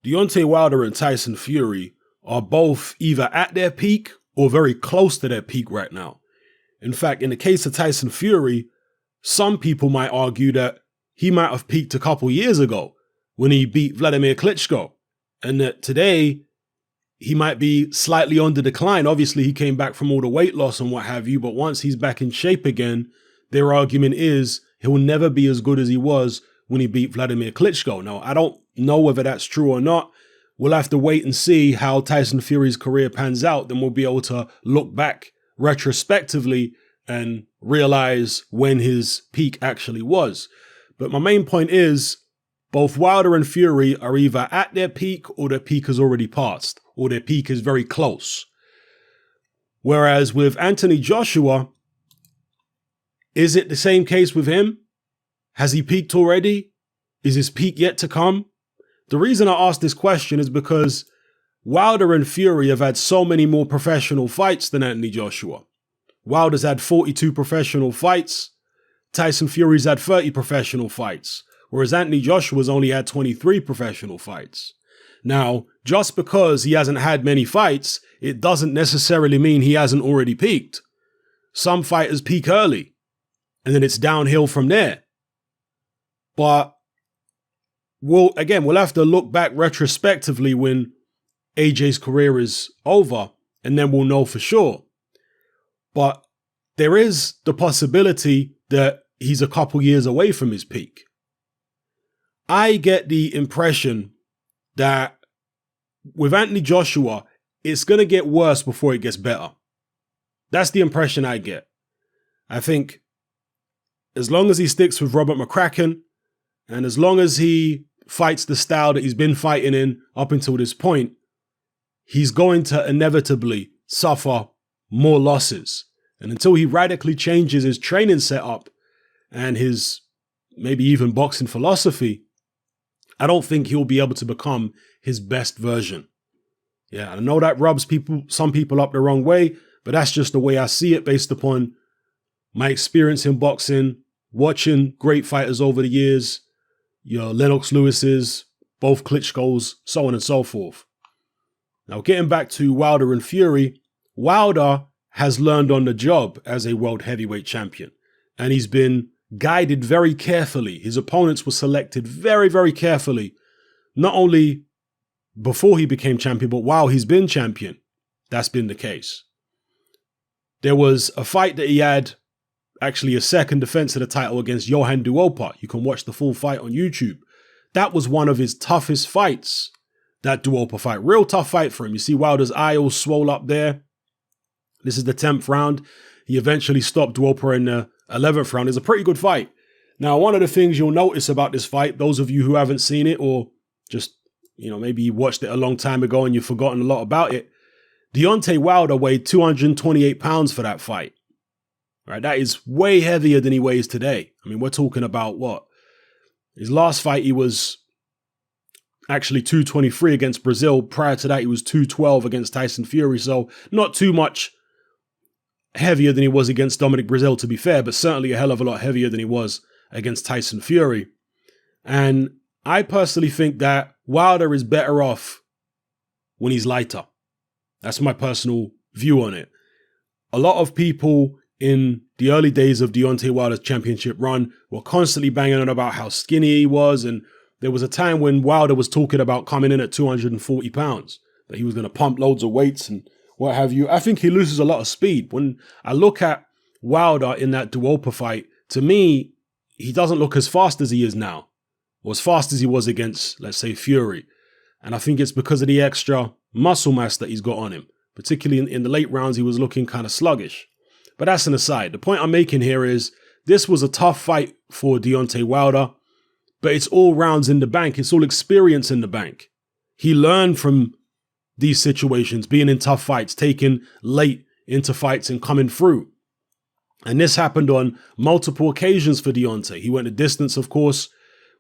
Deontay Wilder and Tyson Fury are both either at their peak or very close to their peak right now. In fact, in the case of Tyson Fury, some people might argue that he might have peaked a couple years ago when he beat Vladimir Klitschko, and that today he might be slightly on the decline. Obviously, he came back from all the weight loss and what have you, but once he's back in shape again, their argument is he'll never be as good as he was when he beat Vladimir Klitschko. Now, I don't know whether that's true or not. We'll have to wait and see how Tyson Fury's career pans out. Then we'll be able to look back retrospectively and realize when his peak actually was. But my main point is both Wilder and Fury are either at their peak or their peak has already passed, or their peak is very close. Whereas with Anthony Joshua, is it the same case with him? Has he peaked already? Is his peak yet to come? The reason I ask this question is because Wilder and Fury have had so many more professional fights than Anthony Joshua. Wilder's had 42 professional fights. Tyson Fury's had 30 professional fights, whereas Anthony Joshua's only had 23 professional fights. Now, just because he hasn't had many fights, it doesn't necessarily mean he hasn't already peaked. Some fighters peak early, and then it's downhill from there. But we'll have to look back retrospectively when AJ's career is over, and then we'll know for sure. But there is the possibility that he's a couple years away from his peak. I get the impression that with Anthony Joshua, it's going to get worse before it gets better. That's the impression I get. I think as long as he sticks with Robert McCracken, and as long as he fights the style that he's been fighting in up until this point, he's going to inevitably suffer more losses. And until he radically changes his training setup and his maybe even boxing philosophy, I don't think he'll be able to become his best version. Yeah, I know that rubs some people up the wrong way, but that's just the way I see it based upon my experience in boxing, watching great fighters over the years, your Lennox Lewis's, both Klitschko's, so on and so forth. Now, getting back to Wilder and Fury, Wilder has learned on the job as a world heavyweight champion, and he's been guided very carefully. His opponents were selected very, very carefully, not only before he became champion, but while he's been champion. That's been the case. There was a fight that he had, actually a second defense of the title against Johann Duopa. You can watch the full fight on YouTube. That was one of his toughest fights, that Duopa fight. Real tough fight for him. You see Wilder's eye all swole up there. This is the 10th round. He eventually stopped Duopa in the 11th round. It's a pretty good fight. Now, one of the things you'll notice about this fight, those of you who haven't seen it or just, maybe you watched it a long time ago and you've forgotten a lot about it, Deontay Wilder weighed 228 pounds for that fight. Right, that is way heavier than he weighs today. I mean, we're talking about what? His last fight, he was actually 223 against Brazil. Prior to that, he was 212 against Tyson Fury. So not too much heavier than he was against Dominic Brazil, to be fair, but certainly a hell of a lot heavier than he was against Tyson Fury. And I personally think that Wilder is better off when he's lighter. That's my personal view on it. A lot of people in the early days of Deontay Wilder's championship run were constantly banging on about how skinny he was. And there was a time when Wilder was talking about coming in at 240 pounds, that he was going to pump loads of weights and what have you. I think he loses a lot of speed. When I look at Wilder in that Duopa fight, to me, he doesn't look as fast as he is now, or as fast as he was against, let's say, Fury. And I think it's because of the extra muscle mass that he's got on him. Particularly in the late rounds, he was looking kind of sluggish. But that's an aside. The point I'm making here is this was a tough fight for Deontay Wilder, but it's all rounds in the bank. It's all experience in the bank. He learned from these situations, being in tough fights, taking late into fights and coming through. And this happened on multiple occasions for Deontay. He went the distance, of course,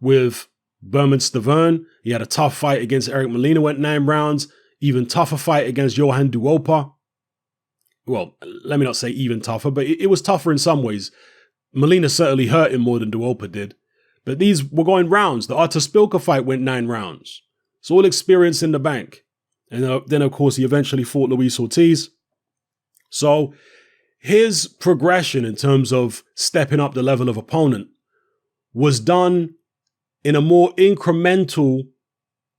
with Berman Stavern. He had a tough fight against Eric Molina, went 9 rounds. Even tougher fight against Johann Duopa. Well, let me not say even tougher, but it was tougher in some ways. Molina certainly hurt him more than Duopa did. But these were going rounds. The Artur Spilka fight went 9 rounds. It's all experience in the bank. And then, of course, he eventually fought Luis Ortiz. So his progression in terms of stepping up the level of opponent was done in a more incremental,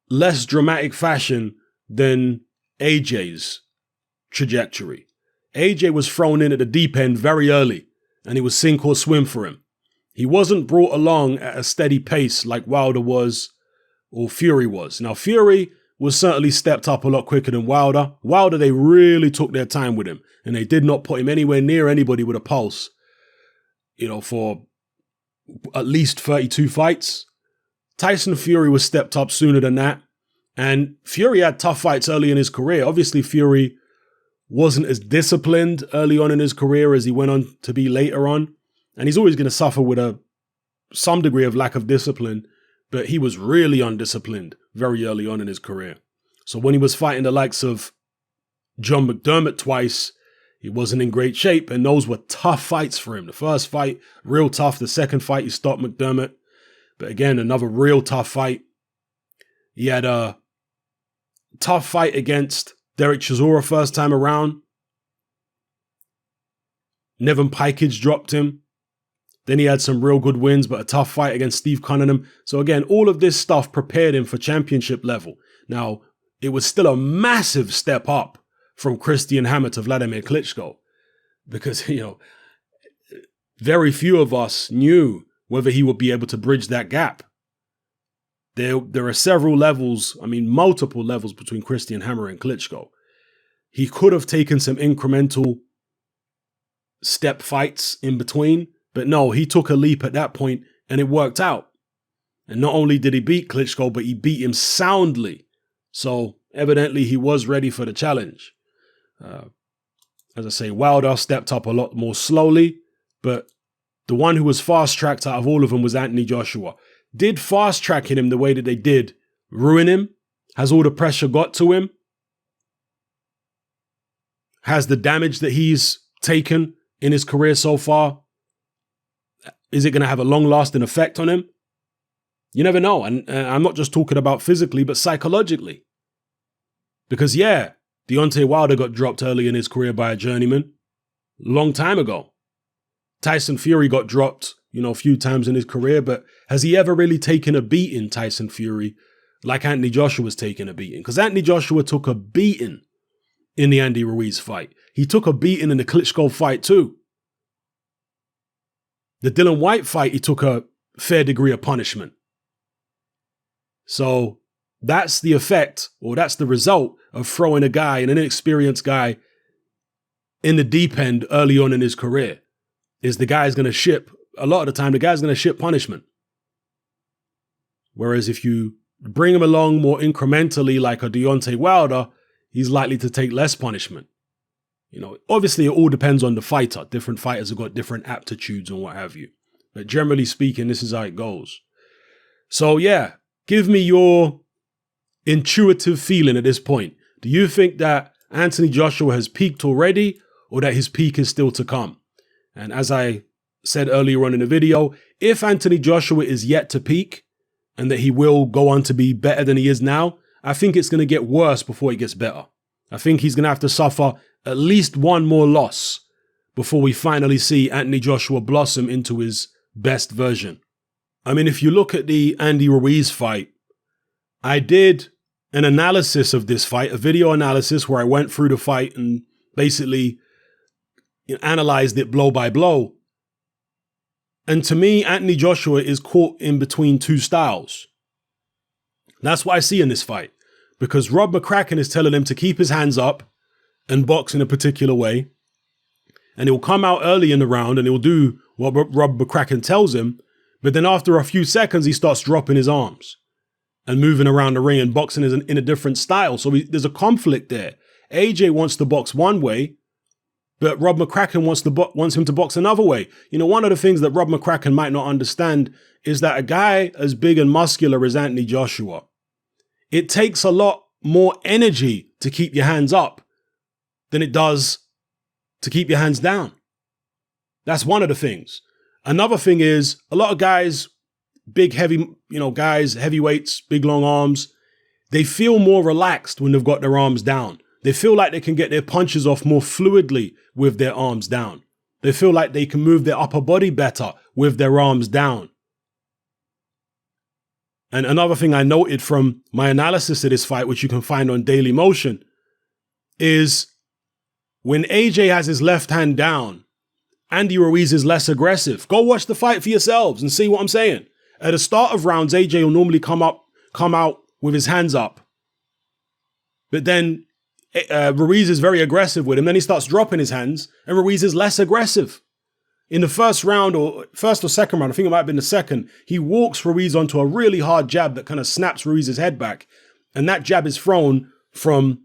less dramatic fashion than AJ's trajectory. AJ was thrown in at the deep end very early, and it was sink or swim for him. He wasn't brought along at a steady pace like Wilder was or Fury was. Now, Fury was certainly stepped up a lot quicker than Wilder. Wilder, they really took their time with him, and they did not put him anywhere near anybody with a pulse, for at least 32 fights. Tyson Fury was stepped up sooner than that, and Fury had tough fights early in his career. Obviously, Fury wasn't as disciplined early on in his career as he went on to be later on, and he's always going to suffer with some degree of lack of discipline, but he was really undisciplined very early on in his career. So when he was fighting the likes of John McDermott twice, he wasn't in great shape, and those were tough fights for him. The first fight, real tough. The second fight, he stopped McDermott. But again, another real tough fight. He had a tough fight against Derek Chisora first time around. Nevin Pikage dropped him. Then he had some real good wins, but a tough fight against Steve Cunningham. So again, all of this stuff prepared him for championship level. Now, it was still a massive step up from Christian Hammer to Vladimir Klitschko, because, very few of us knew whether he would be able to bridge that gap. There are several levels, multiple levels between Christian Hammer and Klitschko. He could have taken some incremental step fights in between, but no, he took a leap at that point and it worked out. And not only did he beat Klitschko, but he beat him soundly. So evidently he was ready for the challenge. As I say, Wilder stepped up a lot more slowly, but the one who was fast-tracked out of all of them was Anthony Joshua. Did fast-tracking him the way that they did ruin him? Has all the pressure got to him? Has the damage that he's taken in his career so far, is it going to have a long-lasting effect on him? You never know. And I'm not just talking about physically, but psychologically. Because Deontay Wilder got dropped early in his career by a journeyman. Long time ago. Tyson Fury got dropped, a few times in his career, but has he ever really taken a beating, Tyson Fury, like Anthony Joshua's taken a beating? Because Anthony Joshua took a beating in the Andy Ruiz fight. He took a beating in the Klitschko fight too. The Dylan White fight, he took a fair degree of punishment. So that's the effect, or that's the result of throwing a guy, an inexperienced guy, in the deep end early on in his career. Is the guy's going to ship, a lot of the time, the guy's going to ship punishment. Whereas if you bring him along more incrementally like a Deontay Wilder, he's likely to take less punishment. Obviously it all depends on the fighter. Different fighters have got different aptitudes and what have you. But generally speaking, this is how it goes. So give me your intuitive feeling at this point. Do you think that Anthony Joshua has peaked already, or that his peak is still to come? And as I said earlier on in the video, if Anthony Joshua is yet to peak and that he will go on to be better than he is now, I think it's going to get worse before it gets better. I think he's going to have to suffer at least one more loss before we finally see Anthony Joshua blossom into his best version. If you look at the Andy Ruiz fight, I did an analysis of this fight, a video analysis where I went through the fight and basically analyzed it blow by blow. And to me, Anthony Joshua is caught in between two styles. That's what I see in this fight. Because Rob McCracken is telling him to keep his hands up and box in a particular way. And he'll come out early in the round and he'll do what Rob McCracken tells him. But then after a few seconds, he starts dropping his arms and moving around the ring, and boxing is in a different style. So there's a conflict there. AJ wants to box one way, but Rob McCracken wants him to box another way. One of the things that Rob McCracken might not understand is that a guy as big and muscular as Anthony Joshua, it takes a lot more energy to keep your hands up than it does to keep your hands down. That's one of the things. Another thing is a lot of guys, big, heavy, guys, heavyweights, big, long arms, They feel more relaxed when they've got their arms down. They feel like they can get their punches off more fluidly with their arms down. They feel like they can move their upper body better with their arms down. And another thing I noted from my analysis of this fight, which you can find on Daily Motion, is when AJ has his left hand down, Andy Ruiz is less aggressive. Go watch the fight for yourselves and see what I'm saying. At the start of rounds, AJ will normally come out with his hands up. But then Ruiz is very aggressive with him. Then he starts dropping his hands and Ruiz is less aggressive. In the first or second round, I think it might have been the second, he walks Ruiz onto a really hard jab that kind of snaps Ruiz's head back. And that jab is thrown from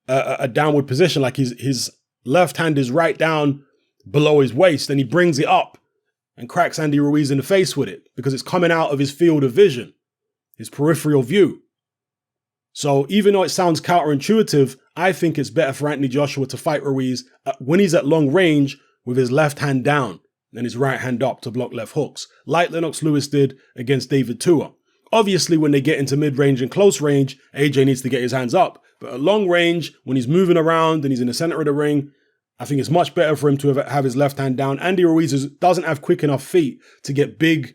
a downward position, like his left hand is right down below his waist, and he brings it up and cracks Andy Ruiz in the face with it because it's coming out of his field of vision, his peripheral view. So even though it sounds counterintuitive, I think it's better for Anthony Joshua to fight Ruiz when he's at long range with his left hand down and his right hand up to block left hooks, like Lennox Lewis did against David Tua. Obviously, when they get into mid-range and close range, AJ needs to get his hands up. But at long range, when he's moving around and he's in the center of the ring, I think it's much better for him to have his left hand down. Andy Ruiz doesn't have quick enough feet to get big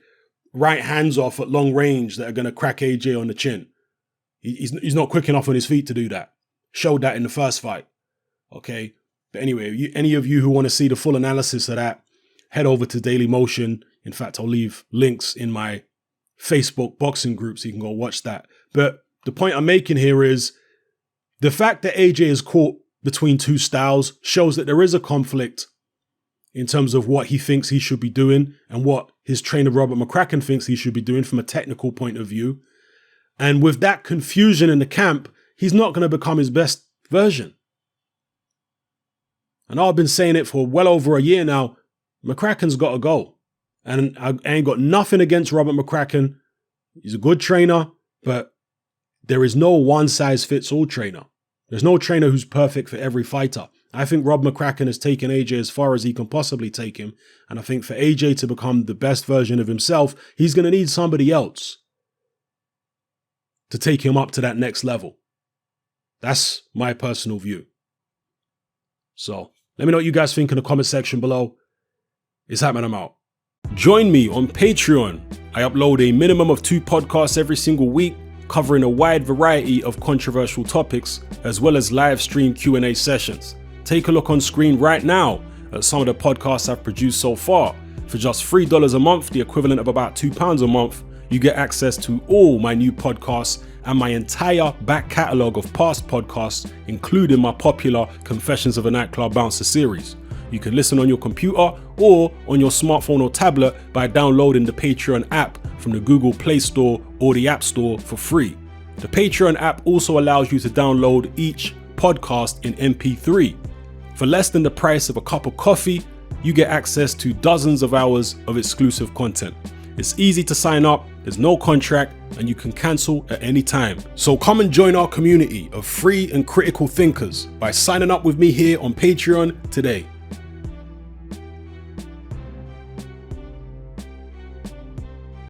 right hands off at long range that are going to crack AJ on the chin. He's not quick enough on his feet to do that. Showed that in the first fight. Okay? But anyway, any of you who want to see the full analysis of that, head over to Daily Motion. In fact, I'll leave links in my Facebook boxing group so you can go watch that. But the point I'm making here is the fact that AJ is caught between two styles shows that there is a conflict in terms of what he thinks he should be doing and what his trainer Robert McCracken thinks he should be doing from a technical point of view. And with that confusion in the camp, he's not going to become his best version. And I've been saying it for well over a year now. McCracken's got to go. And I ain't got nothing against Robert McCracken. He's a good trainer, but there is no one-size-fits-all trainer. There's no trainer who's perfect for every fighter. I think Rob McCracken has taken AJ as far as he can possibly take him. And I think for AJ to become the best version of himself, he's going to need somebody else to take him up to that next level. That's my personal view. So let me know what you guys think in the comment section below. It's happening, I'm out. Join me on Patreon. I upload a minimum of 2 podcasts every single week, covering a wide variety of controversial topics, as well as live stream Q&A sessions. Take a look on screen right now at some of the podcasts I've produced so far. For just $3 a month, the equivalent of about £2 a month, you get access to all my new podcasts and my entire back catalogue of past podcasts, including my popular Confessions of a Nightclub Bouncer series. You can listen on your computer or on your smartphone or tablet by downloading the Patreon app from the Google Play Store or the App Store for free. The Patreon app also allows you to download each podcast in MP3. For less than the price of a cup of coffee, you get access to dozens of hours of exclusive content. It's easy to sign up, there's no contract, and you can cancel at any time. So come and join our community of free and critical thinkers by signing up with me here on Patreon today.